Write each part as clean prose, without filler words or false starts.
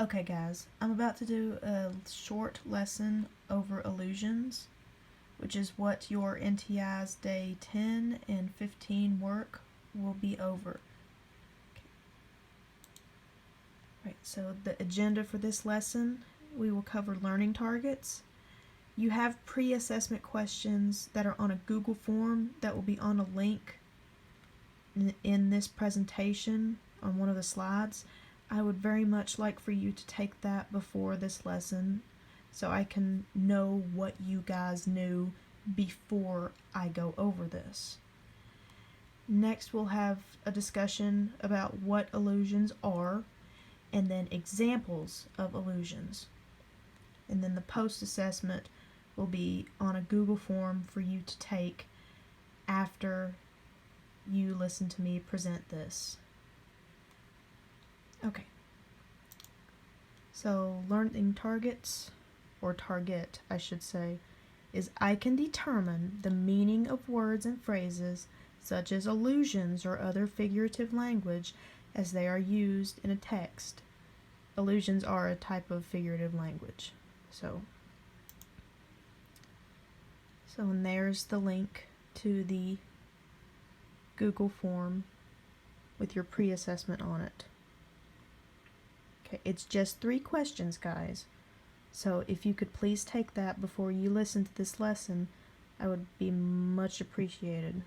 Okay guys, I'm about to do a short lesson over allusions, which is what your NTI's day 10 and 15 work will be over. Okay. Right, so the agenda for this lesson, we will cover learning targets. You have pre-assessment questions that are on a Google form that will be on a link in this presentation on one of the slides. I would very much like for you to take that before this lesson so I can know what you guys knew before I go over this. Next, we'll have a discussion about what allusions are and then examples of allusions. And then the post-assessment will be on a Google form for you to take after you listen to me present this. Okay, so learning targets, or target I should say, is I can determine the meaning of words and phrases such as allusions or other figurative language as they are used in a text. Allusions are a type of figurative language. So and there's the link to the Google form with your pre-assessment on it. Okay, it's just 3 questions, guys. So if you could please take that before you listen to this lesson, I would be much appreciated.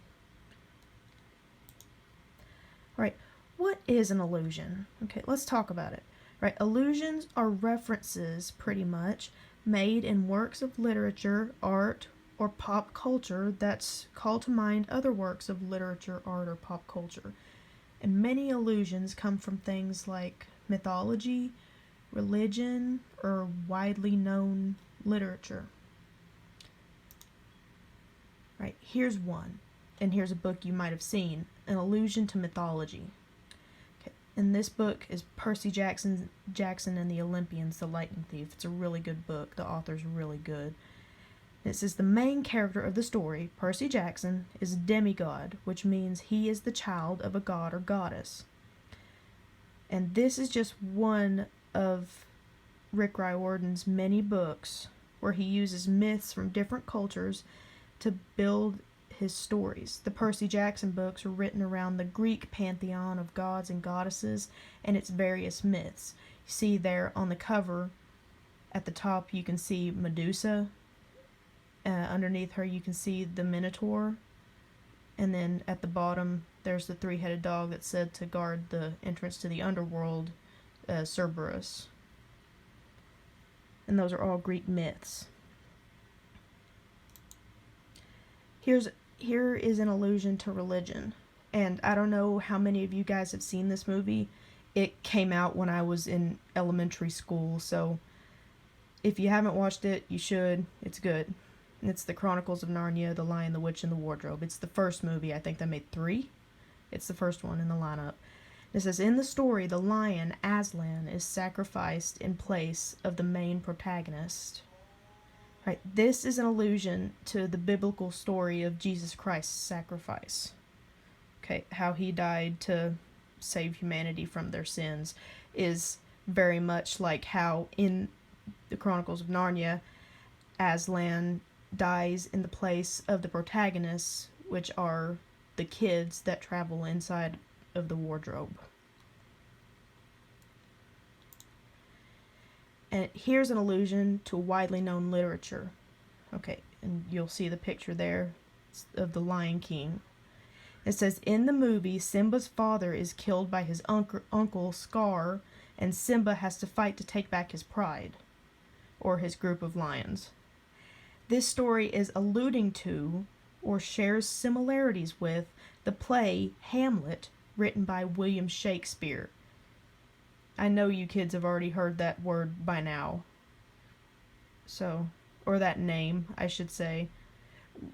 Alright, what is an allusion? Okay, let's talk about it. Right, allusions are references, pretty much, made in works of literature, art, or pop culture that's call to mind other works of literature, art, or pop culture. And many allusions come from things like mythology, religion, or widely known literature. Right, here's one, and here's a book you might have seen, An Allusion to Mythology. Okay, and this book is Percy Jackson and the Olympians, The Lightning Thief. It's a really good book. The author's really good. It says the main character of the story, Percy Jackson, is a demigod, which means he is the child of a god or goddess. And this is just one of Rick Riordan's many books where he uses myths from different cultures to build his stories. The Percy Jackson books are written around the Greek pantheon of gods and goddesses and its various myths. You see there on the cover at the top you can see Medusa. Underneath her you can see the Minotaur, and then at the bottom there's the 3-headed dog that's said to guard the entrance to the underworld, Cerberus. And those are all Greek myths. Here is an allusion to religion, and I don't know how many of you guys have seen this movie. It came out when I was in elementary school, so if you haven't watched it, you should. It's good. It's the Chronicles of Narnia, The Lion, the Witch, and the Wardrobe. It's the first movie. I think they made 3. It's the first one in the lineup. It says, in the story, the lion, Aslan, is sacrificed in place of the main protagonist. Right, this is an allusion to the biblical story of Jesus Christ's sacrifice. Okay, how he died to save humanity from their sins is very much like how in the Chronicles of Narnia, Aslan dies in the place of the protagonists, which are the kids that travel inside of the wardrobe. And here's an allusion to widely known literature. Okay, and you'll see the picture there of the Lion King. It says, in the movie, Simba's father is killed by his uncle Scar, and Simba has to fight to take back his pride, or his group of lions. This story is alluding to, or shares similarities with, the play Hamlet, written by William Shakespeare. I know you kids have already heard that word by now. So, or that name, I should say.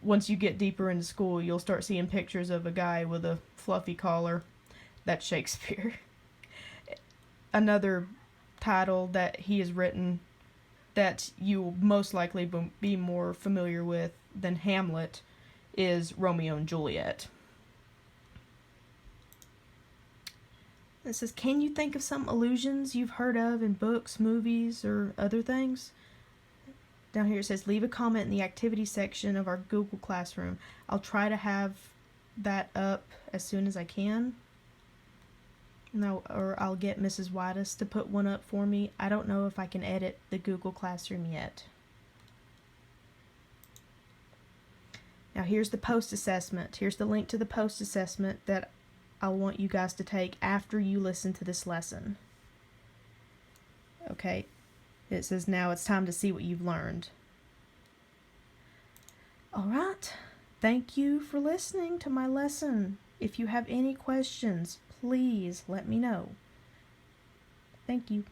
Once you get deeper into school, you'll start seeing pictures of a guy with a fluffy collar. That's Shakespeare. Another title that he has written that you will most likely be more familiar with than Hamlet is Romeo and Juliet. It says, can you think of some allusions you've heard of in books, movies, or other things? Down here it says, leave a comment in the activity section of our Google Classroom. I'll try to have that up as soon as I can. No, or I'll get Mrs. Whitus to put one up for me. I don't know if I can edit the Google Classroom yet. Now here's the post assessment. Here's the link to the post assessment that I want you guys to take after you listen to this lesson. Okay, it says now it's time to see what you've learned. Alright, thank you for listening to my lesson. If you have any questions, please let me know. Thank you.